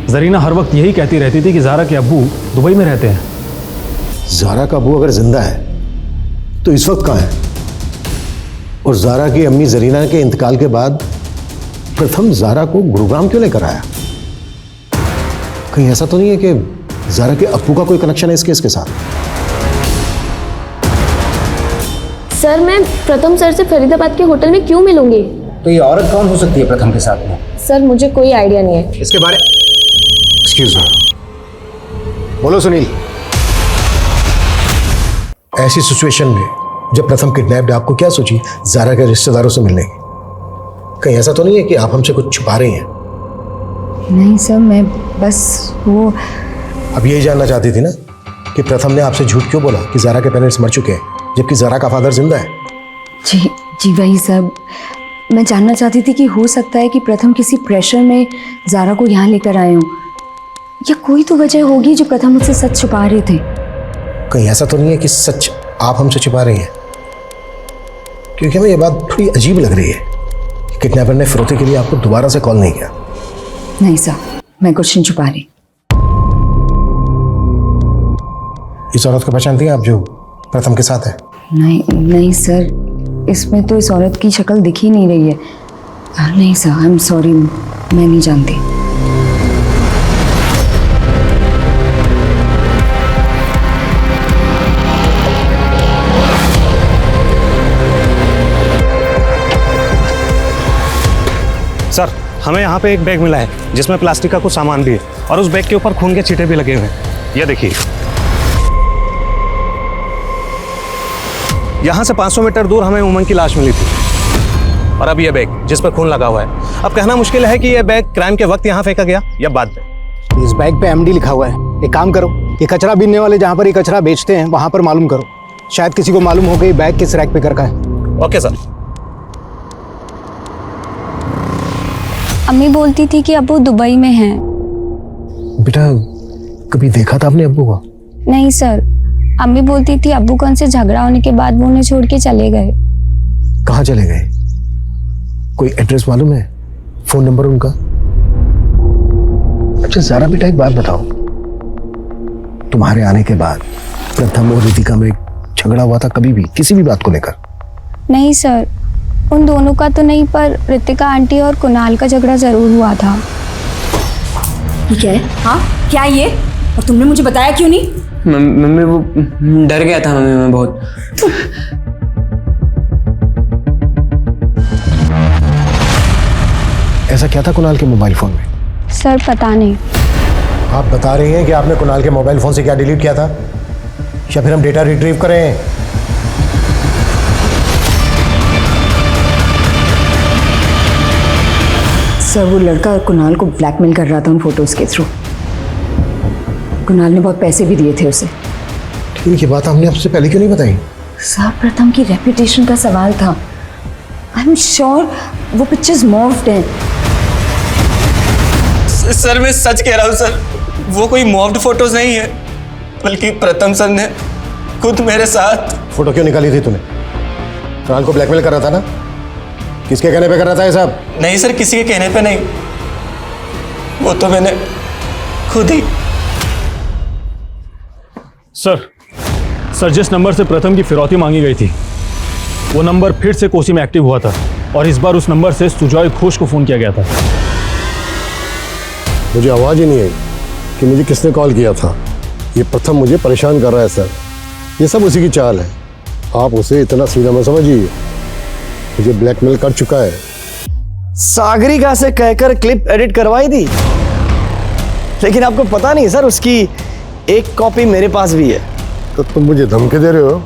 जरीना हर वक्त यही कहती रहती थी कि ज़ारा के अब्बू दुबई में रहते हैं। ज़ारा का अब्बू अगर जिंदा है तो इस वक्त कहाँ है? और ज़ारा की अम्मी जरीना के इंतकाल के बाद प्रथम ज़ारा को गुरुग्राम क्यों लेकर आया? कहीं ऐसा तो नहीं है कि ज़ारा के अब्बू का कोई कनेक्शन है इस केस के साथ? सर मैं प्रथम सर से फरीदाबाद के होटल में क्यों मिलूंगी? तो ये औरत कौन हो सकती है प्रथम के साथ में? सर मुझे कोई आइडिया नहीं है इसके बारे। एक्सक्यूज मी, बोलो सुनील। ऐसी सिचुएशन में जब प्रथम किडनैप्ड, आपको क्या सोची ज़ारा के रिश्तेदारों से मिलने की? कहीं ऐसा तो नहीं है कि आप हमसे कुछ छुपा रही हैं? नहीं सर, मैं बस वो अब यही जानना चाहती थी ना कि प्रथम ने आपसे झूठ क्यों बोला कि ज़ारा के पेरेंट्स मर चुके हैं जबकि ज़ारा का फादर जिंदा है? जी वही सर, मैं जानना चाहती थी कि हो सकता है कि प्रथम किसी प्रेशर में ज़ारा को यहाँ लेकर आए हों, या कोई तो वजह होगी जो प्रथम मुझसे सच छुपा रहे थे। कहीं ऐसा तो नहीं है कि सच आप हमसे छुपा रही हैं? क्योंकि हमें ये बात थोड़ी अजीब लग रही है कि किडनैपर ने फिरौती के लिए आपको दोबारा से कॉल नहीं किया। नहीं सर, मैं कुछ नहीं छुपा रही। इस औरत को पहचानती हैं आप जो प्रथम के साथ है? नहीं सर, इसमें तो इस औरत की शक्ल दिख ही नहीं रही है। नहीं सर, आई एम सॉरी, मैं नहीं जानती। सर हमें यहाँ पे एक बैग मिला है जिसमें प्लास्टिक का कुछ सामान भी है और उस बैग के ऊपर खून के छींटे भी लगे हुए हैं। ये देखिए, यहाँ से 500 मीटर दूर हमें उमंग की लाश मिली थी और अब ये बैग जिस पर खून लगा हुआ है। अब कहना मुश्किल है कि ये बैग क्राइम के वक्त यहाँ फेंका गया या बाद में। इस बैग पे एमडी लिखा हुआ है। एक काम करो, ये कचरा बीनने वाले जहाँ पर ये कचरा बेचते हैं वहाँ पर मालूम करो, शायद किसी को मालूम हो गई बैग किस रैक पे कर का है। Okay sir. अम्मी बोलती थी कि अब्बू दुबई में हैं। बेटा कभी देखा था आपने अब्बू को? नहीं सर, अम्मी बोलती थी अब्बू का उनसे झगड़ा होने के बाद वो उन्हें छोड़ के चले गए। कहाँ चले गए? कोई एड्रेस मालूम है? फोन नंबर उनका? अच्छा ज़ारा बेटा एक बात बताओ, तुम्हारे आने के बाद प्रथम और रितिका में झगड़ा हुआ था कभी भी किसी भी बात को लेकर? नहीं सर, उन दोनों का तो नहीं, पर रितिका आंटी और कुणाल का झगड़ा जरूर हुआ था। ठीक है, हाँ क्या ये? और तुमने मुझे बताया क्यों नहीं? मम्मी वो डर गया था मम्मी, मैं बहुत। ऐसा क्या था कुणाल के मोबाइल फोन में? सर पता नहीं। आप बता रही हैं कि आपने कुणाल के मोबाइल फोन से क्या डिलीट किया था, या फिर हम डेटा रिट्रीव करें? सर वो लड़का कुणाल को ब्लैकमेल कर रहा था उन फोटोज के थ्रू। कुणाल ने बहुत पैसे भी दिए थे उसे। ठीक, ये बात हमने आपसे पहले क्यों नहीं बताई? सर प्रथम की रेपुटेशन का सवाल था। आई एम श्योर वो पिक्चर्स मॉर्फ्ड हैं। सर मैं सच कह रहा हूँ सर, वो कोई मॉफ्ड फोटोज नहीं है, बल्कि प्रथम सर ने खुद मेरे साथ। फोटो क्यों निकाली थी तूने? कुणाल को ब्लैकमेल कर रहा था ना? किसके कहने पे कर रहा था ये सब? नहीं सर, किसी के कहने पे नहीं, वो तो मैंने खुद ही। सर जिस नंबर से प्रथम की फिरौती मांगी गई थी वो नंबर फिर से कोसी में एक्टिव हुआ था और इस बार उस नंबर से सुजॉय घोष को फोन किया गया था। मुझे आवाज़ ही नहीं आई कि मुझे किसने कॉल किया था। ये प्रथम मुझे परेशान कर रहा है सर, ये सब उसी की चाल है। आप उसे इतना सीधा मत समझिए, मुझे ब्लैकमेल कर चुका है। सागरिका से कहकर क्लिप एडिट करवाई थी, लेकिन आपको पता नहीं सर उसकी एक कॉपी मेरे पास भी है। तो तुम मुझे धमकी दे रहे हो?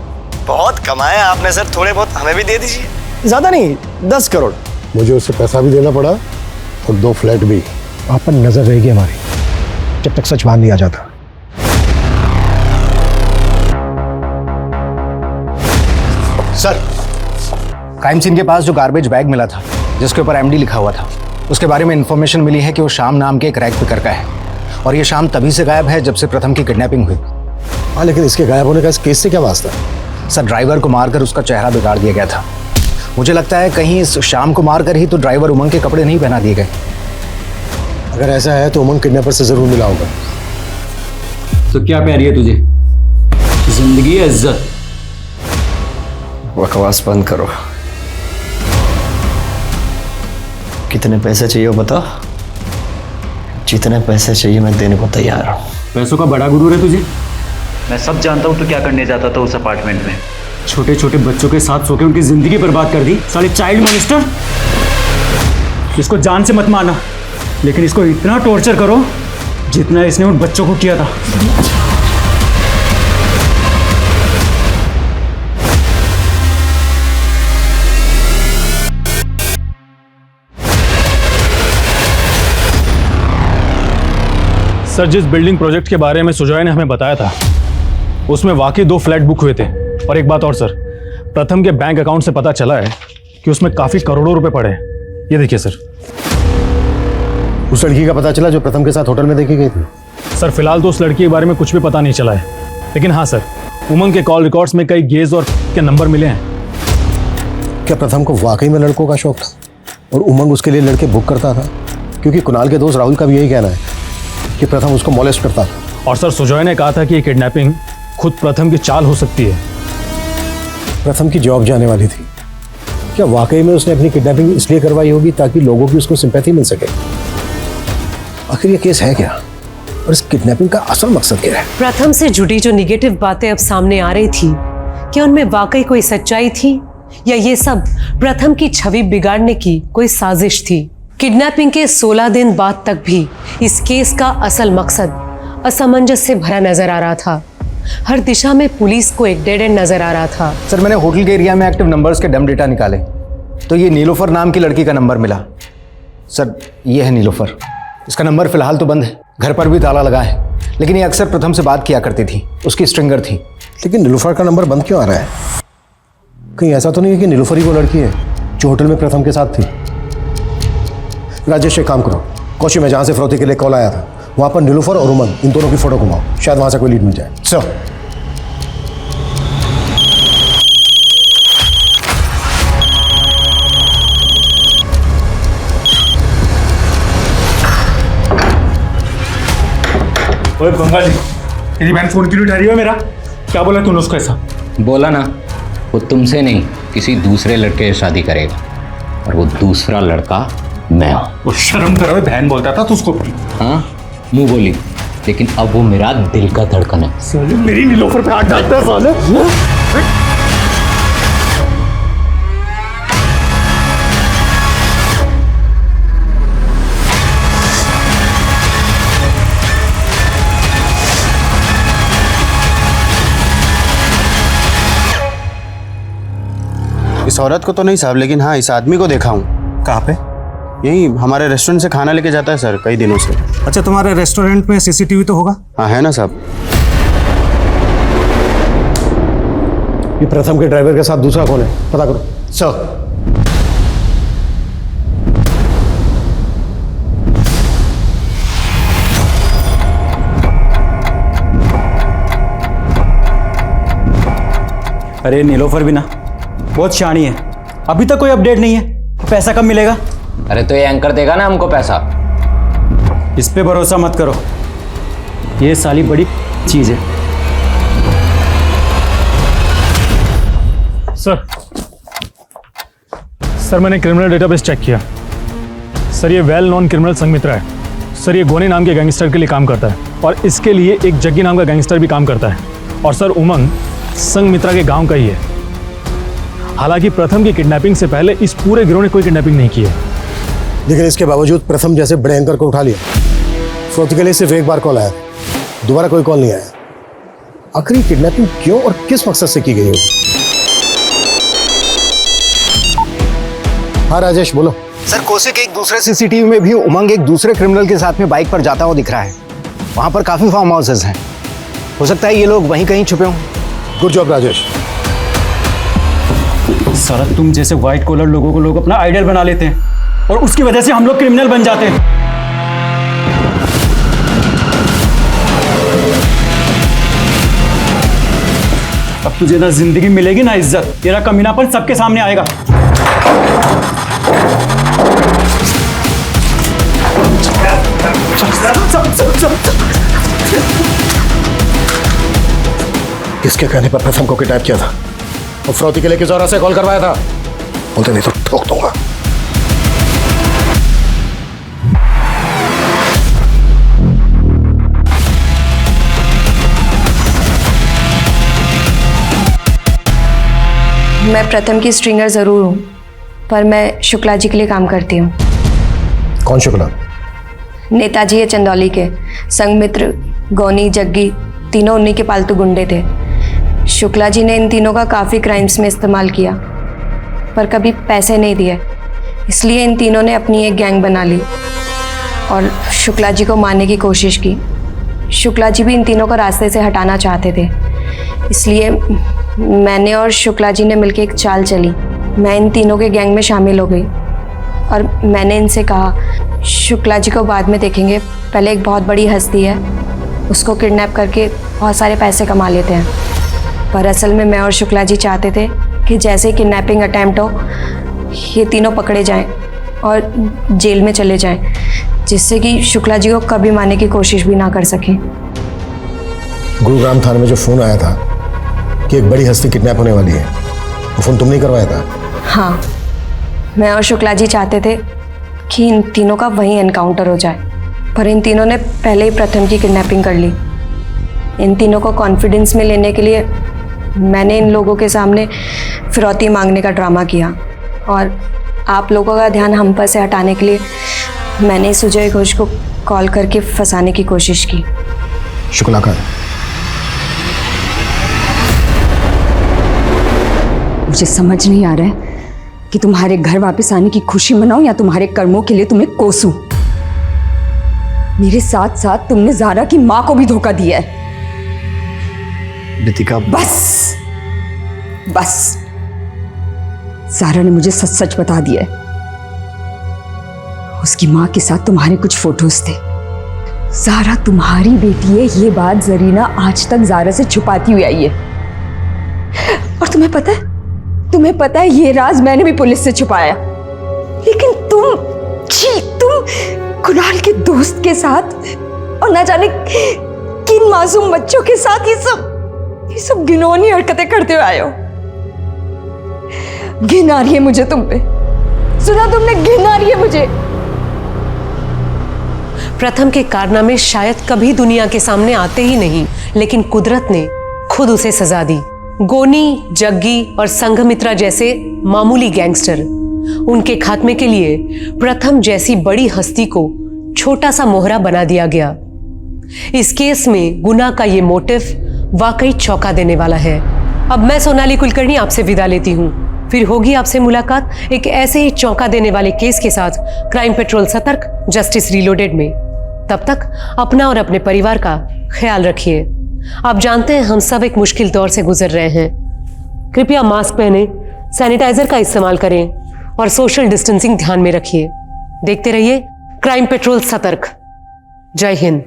बहुत कमाया आपने सर, थोड़े बहुत हमें भी दे दीजिए। ज्यादा नहीं, 10 करोड़। मुझे उससे पैसा भी देना पड़ा और 2 फ्लैट भी। आप पर नजर रहेगी हमारी जब तक सच बाहर नहीं आ जाता। सर, क्राइम सीन के पास जो गार्बेज बैग मिला था जिसके ऊपर एमडी लिखा हुआ था, उसके बारे में इंफॉर्मेशन मिली है कि वो श्याम नाम के एक रैग पिकर का है और ये श्याम तभी से गायब है जब से प्रथम की किडनैपिंग हुई। हाँ, लेकिन इसके गायब होने का इस केस से क्या वास्ता है? सर, ड्राइवर को मारकर उसका चेहरा बिगाड़ दिया गया था। मुझे लगता है कहीं इस श्याम को मारकर ही तो ड्राइवर उमंग के कपड़े नहीं पहना दिए गए। अगर ऐसा है तो उमंग किडनैपर से जरूर मिला होगा। तो क्या प्यारी है तुझे, जिंदगी या इज्जत? बकवास बंद करो। कितने पैसे चाहिए वो बताओ। जितने पैसे चाहिए मैं देने को तैयार हूँ। पैसों का बड़ा गुरूर है तुझे। मैं सब जानता हूँ तू क्या करने जाता था उस अपार्टमेंट में। छोटे छोटे बच्चों के साथ सो के उनकी जिंदगी बर्बाद कर दी, साले चाइल्ड मॉन्स्टर। इसको जान से मत मारना, लेकिन इसको इतना टॉर्चर करो जितना इसने उन बच्चों को किया था। सर, जिस बिल्डिंग प्रोजेक्ट के बारे में सुजॉय ने हमें बताया था उसमें वाकई 2 फ्लैट बुक हुए थे। और एक बात और सर, प्रथम के बैंक अकाउंट से पता चला है कि उसमें काफी करोड़ों रुपए पड़े हैं। ये देखिए सर। उस लड़की का पता चला जो प्रथम के साथ होटल में देखी गई थी? सर, फिलहाल तो उस लड़की के बारे में कुछ भी पता नहीं चला है, लेकिन हाँ सर, उमंग के कॉल रिकॉर्ड्स में कई गेज और के नंबर मिले हैं। क्या प्रथम को वाकई में लड़कों का शौक था और उमंग उसके लिए लड़के बुक करता था? क्योंकि कुणाल के दोस्त राहुल का भी यही कहना है कि प्रथम उसको मॉलेस्ट करता था। और सर, सुजॉय ने कहा था कि ये किडनैपिंग खुद प्रथम की चाल हो सकती है। प्रथम की जॉब जाने वाली थी। क्या वाकई में उसने अपनी किडनैपिंग इसलिए करवाई होगी ताकि लोगों की उसको सिंपैथी मिल सके? आखिर ये केस है क्या और इस किडनैपिंग का असल मकसद क्या है? प्रथम से जुड़ी जो निगेटिव बातें अब सामने आ रही थी, क्या उनमें वाकई कोई सच्चाई थी या ये सब प्रथम की छवि बिगाड़ने की कोई साजिश थी? किडनैपिंग के 16 दिन बाद तक भी इस केस का असल मकसद असमंजस से भरा नजर आ रहा था। हर दिशा में पुलिस को एक डेड एंड नजर आ रहा था। सर, मैंने होटल के एरिया में एक्टिव नंबर्स के डम डेटा निकाले तो ये नीलोफर नाम की लड़की का नंबर मिला। सर, ये है नीलोफर। इसका नंबर फिलहाल तो बंद है, घर पर भी ताला लगा है, लेकिन ये अक्सर प्रथम से बात किया करती थी, उसकी स्ट्रिंगर थी। लेकिन नीलोफर का नंबर बंद क्यों आ रहा है? कहीं ऐसा तो नहीं है कि नीलोफर ही वो लड़की है जो होटल में प्रथम के साथ थी? राजेश, एक काम करो, कोची में जहां से फिरौती के लिए कॉल आया था वहां पर नीलोफर और उमंग इन दोनों की फोटो घुमाओ, शायद वहां से कोई लीड मिल जाए। सर, ओए गंगा जी, तेरी बहन फोन क्यों उठा रही है मेरा? क्या बोला तूने उसको ऐसा? बोला ना, वो तुमसे नहीं किसी दूसरे लड़के से शादी करेगा और वो दूसरा लड़का मैं हूँ। वो शर्म करो, बहन बोलता था तू उसको। हाँ, मुंह बोली, लेकिन अब वो मेरा दिल का धड़कन है। साले मेरी नीलोफर पे हाथ डालता है साले। इस औरत को तो नहीं साहब, लेकिन हाँ इस आदमी को देखा हूँ। कहाँ पे? यही हमारे रेस्टोरेंट से खाना लेके जाता है सर कई दिनों से। अच्छा, तुम्हारे रेस्टोरेंट में सीसीटीवी तो होगा? हाँ है ना साहब। ये प्रथम के ड्राइवर के साथ दूसरा कौन है, पता करो। सर, अरे नीलोफर भी ना बहुत शानी है, अभी तक कोई अपडेट नहीं है। पैसा कब मिलेगा? अरे तो ये एंकर देगा ना हमको पैसा। इस पे भरोसा मत करो, ये साली बड़ी चीज है। सर, मैंने क्रिमिनल डेटाबेस चेक किया। सर, ये वेल नॉन क्रिमिनल संगमित्रा है। सर, ये गोने नाम के गैंगस्टर के लिए काम करता है और इसके लिए एक जग्गी नाम का गैंगस्टर भी काम करता है। और सर, उमंग संगमित्रा के गांव का ही है। हालांकि प्रथम की किडनैपिंग से पहले इस पूरे गिरोह ने कोई किडनैपिंग नहीं की है। लेकिन इसके बावजूद प्रथम जैसे बड़े एंकर को उठा लिया। फिरौती के लिए सिर्फ एक बार कॉल आया, दोबारा कोई कॉल नहीं आया। आखिर किडनैपिंग क्यों और किस मकसद से की गई होगी? हाँ राजेश, बोलो। सर, कोसे के एक दूसरे सीसीटीवी में भी उमंग एक दूसरे क्रिमिनल के साथ में बाइक पर जाता हुआ दिख रहा है। वहां पर काफी फार्म हाउसेस हैं, हो सकता है ये लोग वहीं कहीं छुपे हों। Good job Rajesh. सारा तुम जैसे व्हाइट कॉलर लोगों को लोग अपना आइडल बना लेते हैं और उसकी वजह से हम लोग क्रिमिनल बन जाते हैं। अब तुझे ना जिंदगी मिलेगी ना इज्जत, तेरा कमीनापन सबके सामने आएगा। किसके कहने पर प्रथम को किडनैप किया था और फ्रौती के लिए किस और से कॉल करवाया था? बोलते नहीं तो ठोक दूंगा। मैं प्रथम की स्ट्रिंगर जरूर हूँ, पर मैं शुक्ला जी के लिए काम करती हूँ। कौन शुक्ला? नेताजी है चंदौली के। संगमित्र, गौनी, जग्गी तीनों उन्हीं के पालतू गुंडे थे। शुक्ला जी ने इन तीनों का काफ़ी क्राइम्स में इस्तेमाल किया, पर कभी पैसे नहीं दिए। इसलिए इन तीनों ने अपनी एक गैंग बना ली और शुक्ला जी को मारने की कोशिश की। शुक्ला जी भी इन तीनों को रास्ते से हटाना चाहते थे, इसलिए मैंने और शुक्ला जी ने मिलकर एक चाल चली। मैं इन तीनों के गैंग में शामिल हो गई और मैंने इनसे कहा, शुक्ला जी को बाद में देखेंगे, पहले एक बहुत बड़ी हस्ती है, उसको किडनैप करके बहुत सारे पैसे कमा लेते हैं। पर असल में मैं और शुक्ला जी चाहते थे कि जैसे ही किडनैपिंग अटैम्प्ट हो, ये तीनों पकड़े जाएं और जेल में चले जाएं, जिससे कि शुक्ला जी को कभी मारने की कोशिश भी ना कर सकें। गुरुग्राम थाने में जो फोन आया था कि एक बड़ी हस्ती किडनैप होने वाली है, वो फोन तुमने करवाया था? हाँ, मैं और शुक्ला जी चाहते थे कि इन तीनों का वहीं एनकाउंटर हो जाए, पर इन तीनों ने पहले ही प्रथम की किडनैपिंग कर ली। इन तीनों को कॉन्फिडेंस में लेने के लिए मैंने इन लोगों के सामने फिरौती मांगने का ड्रामा किया और आप लोगों का ध्यान हम पर से हटाने के लिए मैंने सुजय घोष को कॉल करके फंसाने की कोशिश की। शुक्ला का? मुझे समझ नहीं आ रहा है कि तुम्हारे घर वापस आने की खुशी मनाऊं या तुम्हारे कर्मों के लिए तुम्हें कोसूं। मेरे साथ साथ तुमने ज़ारा की मां को भी धोखा दिया है। रितिका, बस बस, ज़ारा ने मुझे सच सच बता दिया है। उसकी मां के साथ तुम्हारे कुछ फोटोज थे। ज़ारा तुम्हारी बेटी है, ये बात जरीना आज तक ज़ारा से छुपाती हुई आई है। और तुम्हें पता है ये राज मैंने भी पुलिस से छुपाया, लेकिन तुम कुणाल के दोस्त के साथ और ना जाने किन मासूम बच्चों के साथ ये सब घिनौनी हरकतें करते हुए आए हो। घिन आ रही है मुझे तुम पे। सुना तुमने? घिन आ रही है मुझे। प्रथम के कारनामे शायद कभी दुनिया के सामने आते ही नहीं, लेकिन कुदरत ने खुद उसे सजा दी। गोनी, जग्गी और संघमित्रा जैसे मामूली गैंगस्टर, उनके खात्मे के लिए प्रथम जैसी बड़ी हस्ती को छोटा सा मोहरा बना दिया गया। इस केस में गुनाह का ये मोटिव वाकई चौंका देने वाला है। अब मैं सोनाली कुलकर्णी आपसे विदा लेती हूँ। फिर होगी आपसे मुलाकात एक ऐसे ही चौंका देने वाले केस के साथ क्राइम पेट्रोल सतर्क, जस्टिस रीलोडेड में। तब तक अपना और अपने परिवार का ख्याल रखिए। आप जानते हैं हम सब एक मुश्किल दौर से गुजर रहे हैं। कृपया मास्क पहने, सैनिटाइजर का इस्तेमाल करें और सोशल डिस्टेंसिंग ध्यान में रखिए। देखते रहिए क्राइम पेट्रोल सतर्क। जय हिंद।